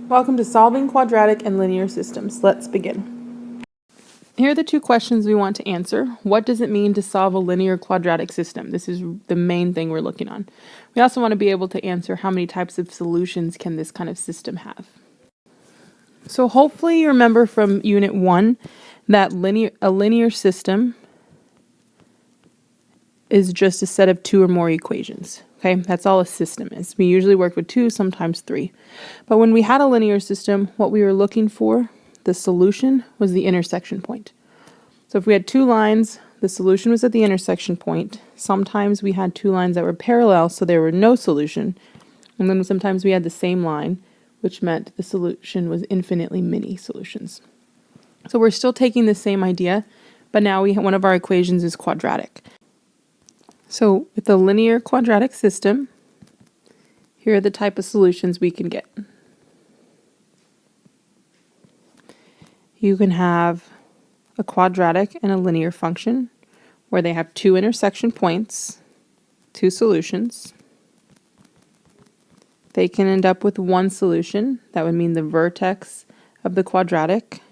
Welcome to Solving Quadratic and Linear Systems. Let's begin. Here are the two questions we want to answer. What does it mean to solve a linear quadratic system? This is the main thing we're looking on. We also want to be able to answer how many types of solutions can this kind of system have. So hopefully you remember from Unit 1 that a linear system is just a set of two or more equations. Okay, that's all a system is. We usually work with two, sometimes three. But when we had a linear system, what we were looking for, the solution, was the intersection point. So if we had two lines, the solution was at the intersection point. Sometimes we had two lines that were parallel, so there were no solution. And then sometimes we had the same line, which meant the solution was infinitely many solutions. So we're still taking the same idea, but now one of our equations is quadratic. So with a linear quadratic system, here are the type of solutions we can get. You can have a quadratic and a linear function where they have two intersection points, two solutions. They can end up with one solution. That would mean the vertex of the quadratic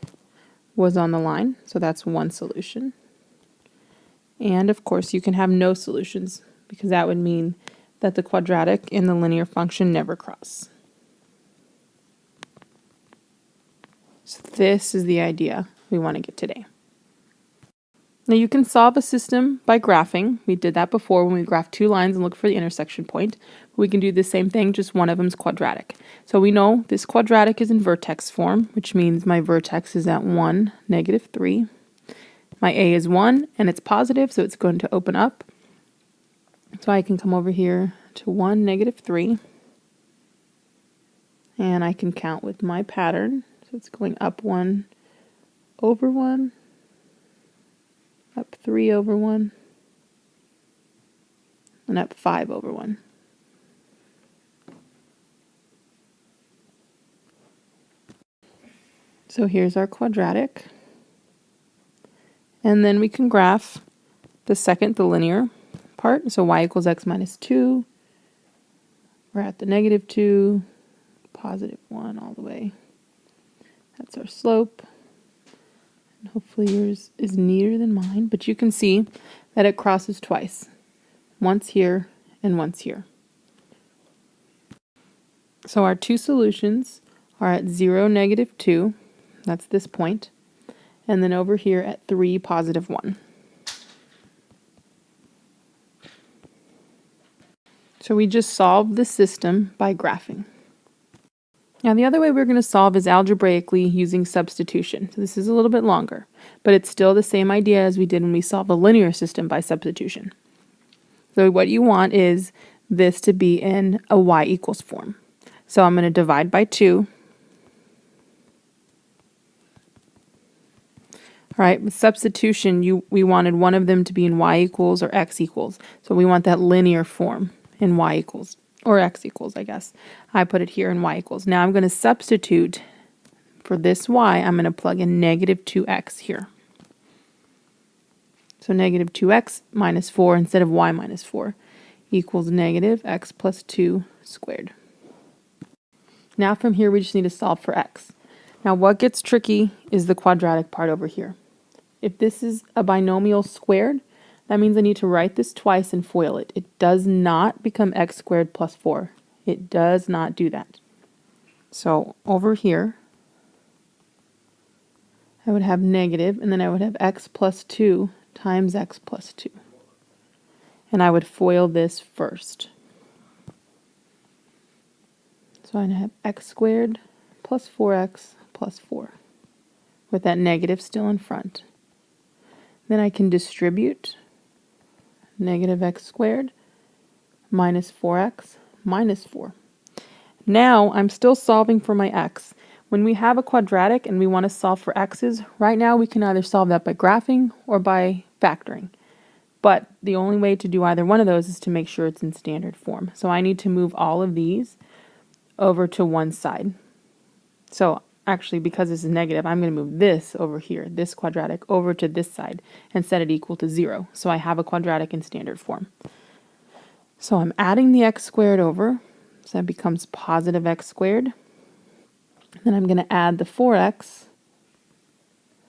was on the line, so that's one solution. And of course you can have no solutions because that would mean that the quadratic and the linear function never cross. So this is the idea we want to get today. Now you can solve a system by graphing. We did that before when we graphed two lines and looked for the intersection point. We can do the same thing, just one of them is quadratic. So we know this quadratic is in vertex form, which means my vertex is at 1, -3. My A is 1 and it's positive, so it's going to open up. So I can come over here to 1, -3. And I can count with my pattern. So it's going up 1 over 1, up 3 over 1, and up 5 over 1. So here's our quadratic. And then we can graph the linear part. So y equals x minus 2. We're at the -2, +1 all the way. That's our slope. And hopefully yours is neater than mine, but you can see that it crosses twice. Once here and once here. So our two solutions are at 0, -2. That's this point. And then over here at 3, +1. So we just solved the system by graphing. Now the other way we're going to solve is algebraically using substitution. So this is a little bit longer, but it's still the same idea as we did when we solved a linear system by substitution. So what you want is this to be in a y equals form. So I'm going to divide by 2. All right, with substitution, we wanted one of them to be in y equals or x equals. So we want that linear form in y equals, or x equals, I guess. I put it here in y equals. Now I'm going to substitute for this y. I'm going to plug in -2x here. So -2x minus 4 instead of y minus 4 equals -x plus 2 squared. Now from here, we just need to solve for x. Now what gets tricky is the quadratic part over here. If this is a binomial squared, that means I need to write this twice and FOIL it. It does not become x squared plus 4. It does not do that. So over here, I would have negative, and then I would have x plus 2 times x plus 2. And I would FOIL this first. So I have x squared plus 4x plus 4, with that negative still in front. Then I can distribute -x squared minus 4x minus 4. Now I'm still solving for my x. When we have a quadratic and we want to solve for x's, right now we can either solve that by graphing or by factoring. But the only way to do either one of those is to make sure it's in standard form. So I need to move all of these over to one side. So actually, because this is negative, I'm going to move this over here, this quadratic, over to this side and set it equal to 0. So I have a quadratic in standard form. So I'm adding the x squared over, so that becomes +x squared Then I'm going to add the 4x.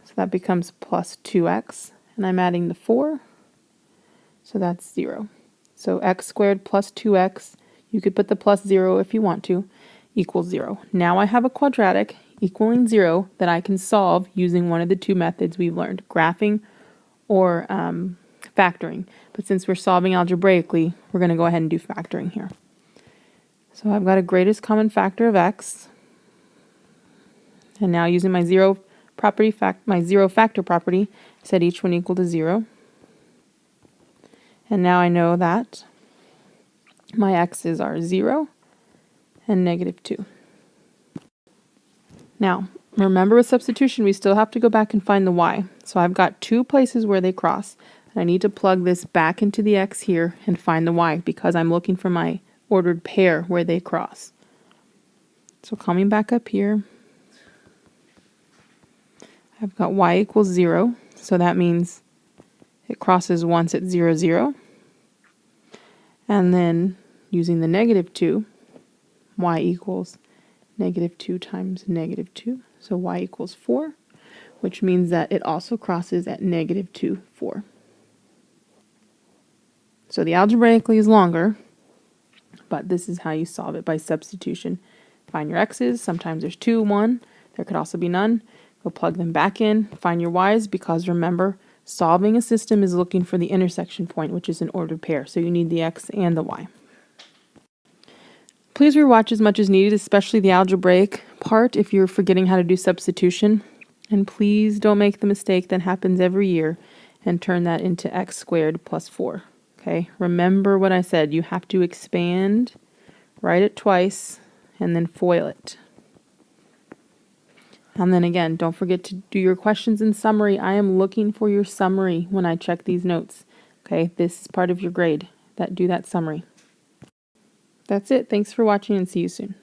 So that becomes plus 2x. And I'm adding the 4. So that's 0. So x squared plus 2x, you could put the plus 0 if you want to, equals 0. Now I have a quadratic equaling 0 that I can solve using one of the two methods we've learned, graphing or factoring. But since we're solving algebraically, we're going to go ahead and do factoring here. So I've got a greatest common factor of x. And now using my zero factor property, I set each one equal to 0. And now I know that my x's are 0 and negative 2. Now, remember with substitution, we still have to go back and find the y. So I've got two places where they cross. And I need to plug this back into the x here and find the y because I'm looking for my ordered pair where they cross. So coming back up here, I've got y equals 0. So that means it crosses once at 0, 0. And then using the negative 2, y equals negative 2 times negative 2. So y equals 4, which means that it also crosses at negative 2, 4. So the algebraically is longer, but this is how you solve it by substitution. Find your x's. Sometimes there's 2, 1. There could also be none. Go plug them back in. Find your y's because remember, solving a system is looking for the intersection point, which is an ordered pair. So you need the x and the y. Please rewatch as much as needed, especially the algebraic part if you're forgetting how to do substitution. And please don't make the mistake that happens every year and turn that into x squared plus 4. Okay, remember what I said. You have to expand, write it twice, and then FOIL it. And then again, don't forget to do your questions in summary. I am looking for your summary when I check these notes. Okay, this is part of your grade. Do that summary. That's it. Thanks for watching and see you soon.